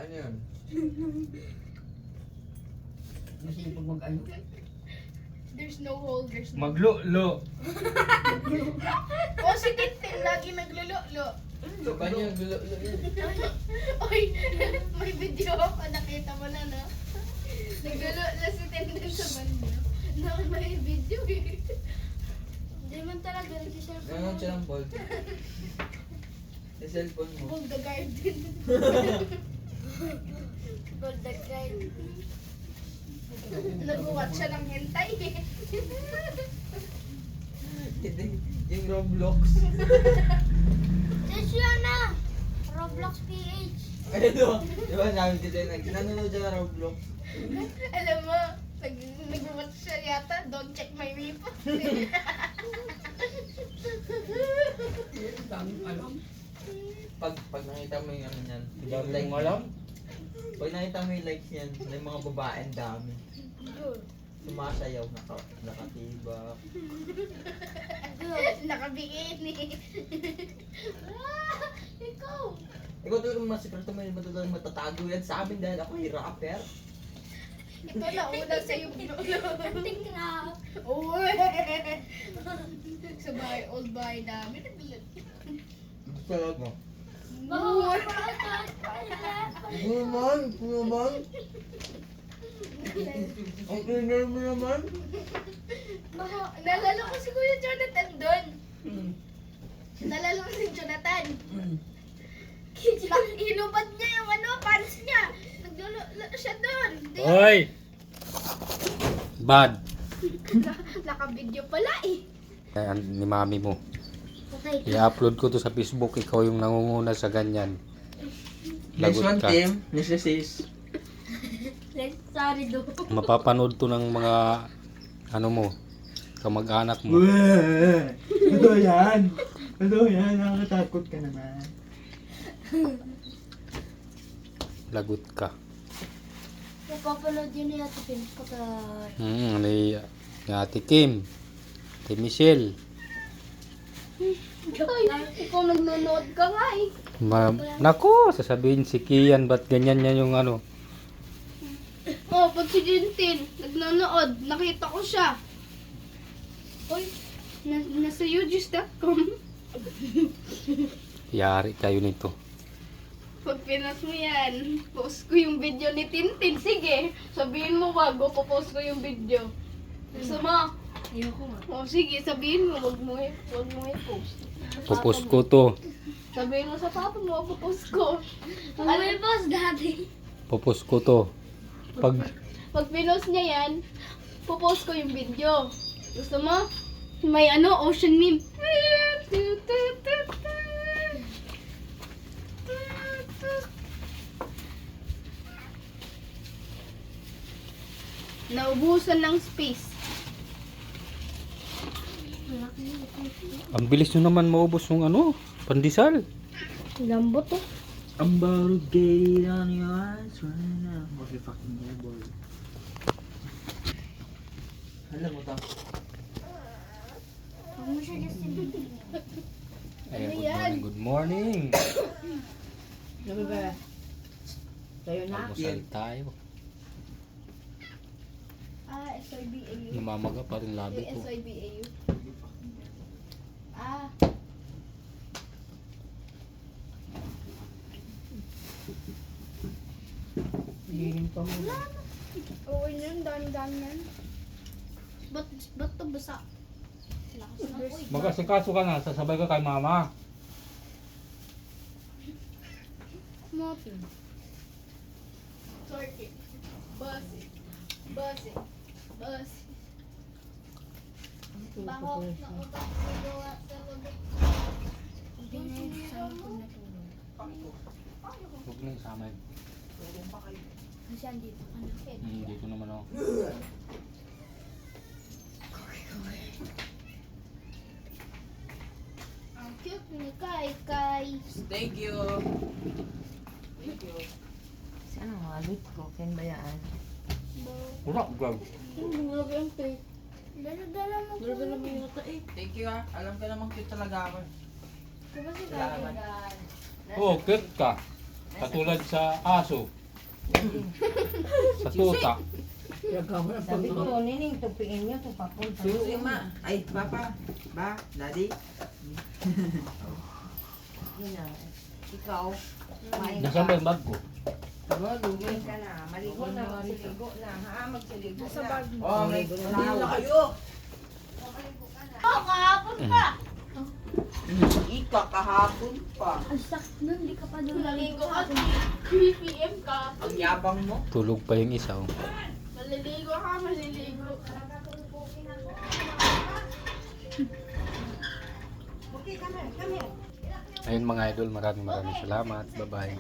Ano yun? Masipag mag-ano. There's no hole, there's no... Maglo-lo. Oh, si Tintin lagi naglululo. Sa kanya, gulo yan. Oy, may video ako. Nakita mo na, no? Naglululo si Tintin sa bando. May video eh. Hindi man talaga nag-cellphone. Ganun siya ng ball. Sa cellphone mo. Hold the garden. Hold the garden. Nag-watch siya ng hentai eh. Hindi, yung Roblox. Yes, yun na! Roblox PH. Ano? Di ba namin dito nanonood siya ng Roblox? Alam mo, nag-watch siya yata, don't check my report. Daming alam. Pag nakita mo yung ano niyan, Dami like mong alam? Pag nakita mo yung likes niyan, may mga babae ang dami. Sumasayaw, nakatibak. Nakabikini. Ikaw. Ikaw talaga mga sikreto mo yung matulang matatago yan sa amin dahil ako ay rapper. Ikaw na una sa'yo. Anting crap. Uy. Sa bahay, old bahay namin. Talaga. Uy. Ito naman. Ang cleaner mo naman. Nalala ko si Kuya Jonathan doon. Nalala ko si Jonathan. Hinubad niya yung pants niya. Naglululo siya doon. Hoy! Bad. Naka-video pala eh. Ayan, ni mami mo. Okay. I-upload ko to sa Facebook. Ikaw yung nangunguna sa ganyan. Lagot ka. Mrs. Sis. Sorry do. Mapapanood to ng mga ano mo, kamag-anak mo. Ano yan? Ano yan? Nakakatakot ka naman. Lagot ka. Napapanood yun ni Ate Pin. Kapag... Ni Ate Kim. Ate Michelle. Ikaw nagnunood ka nga eh. Nako, sasabihin si Kian, ba't ganyan niya yung ano? Oh, pag si Jintin, nagnonood, nakita ko siya. Uy, nasa UGs.com. Yari kayo nito. Pag pinas mo yan, post ko yung video ni Tintin. Sige, sabihin mo wag, o post ko yung video. Gusto mo? Ayoko nga. O sige, sabihin mo, wag mo i-post. Pupus ko to. Sabihin mo sa papa mo, post ko. Ano yung post dati? Pupus ko to. Pag pinost niya yan, post ko yung video. Gusto mo? May ocean meme. Naubusan ng space. Ang bilis nyo naman maubos yung ano, pandesal. Lambot oh. I'm about to get it on your eyes right now. Okay, fucking yeah, boy. Alam mo to? Huwag mo siya Justin. Ayan, good morning. Ano ba? Tayo na. Almusal tayo. SIBAU. Namamaga pa rin labi ko. SIBAU. Ah. Hihingin pa mo. Oo yun, dami-dami yan. Ba't to basa? Lakas na uy. Mag-asikaso ka na, sasabay ka kay mama. Muffin. Turkey. Basi. Basi. Basi. Baho na utak sa gawa sa lubot. Hindi na yung kasama ko natulog. Huwag na yung samay. Kasi andito ka na. Dito naman ako. Ang cute ni Kai. Thank you. Thank you. Si ano nga, lit ko. Ken ba yan? Wala, gag. Hindi mo lagi ang cake. Dala-dala mo ko. Dala mo yung eh. Thank you ah. Alam ka namang cute talaga ako. Diba si Salamat. Kai? Oh, cute ka. Katulad sa aso, sa tuta. Sabi ko, nining, tupiin nyo, tupapunta. Susi ma. Ay, papa. Ba? Daddy? Yun na. Ikaw, kumain Nasaan ba ka. yung bag ko? Kumain ka na. Maligo na, magsiligo na. Ha, magsiligo na. Oh, may Maligo na hindi daw. na kayo. Oh, kahapon pa. Ika, kahapon pa. Ang sakit nun, di ka pa doon naligo ka. 3 p.m. ka. Ang yabang mo. Tulog pa yung isa. Oh. Maliligo ka, maliligo. Ayun mga idol, maraming salamat. Bye-bye.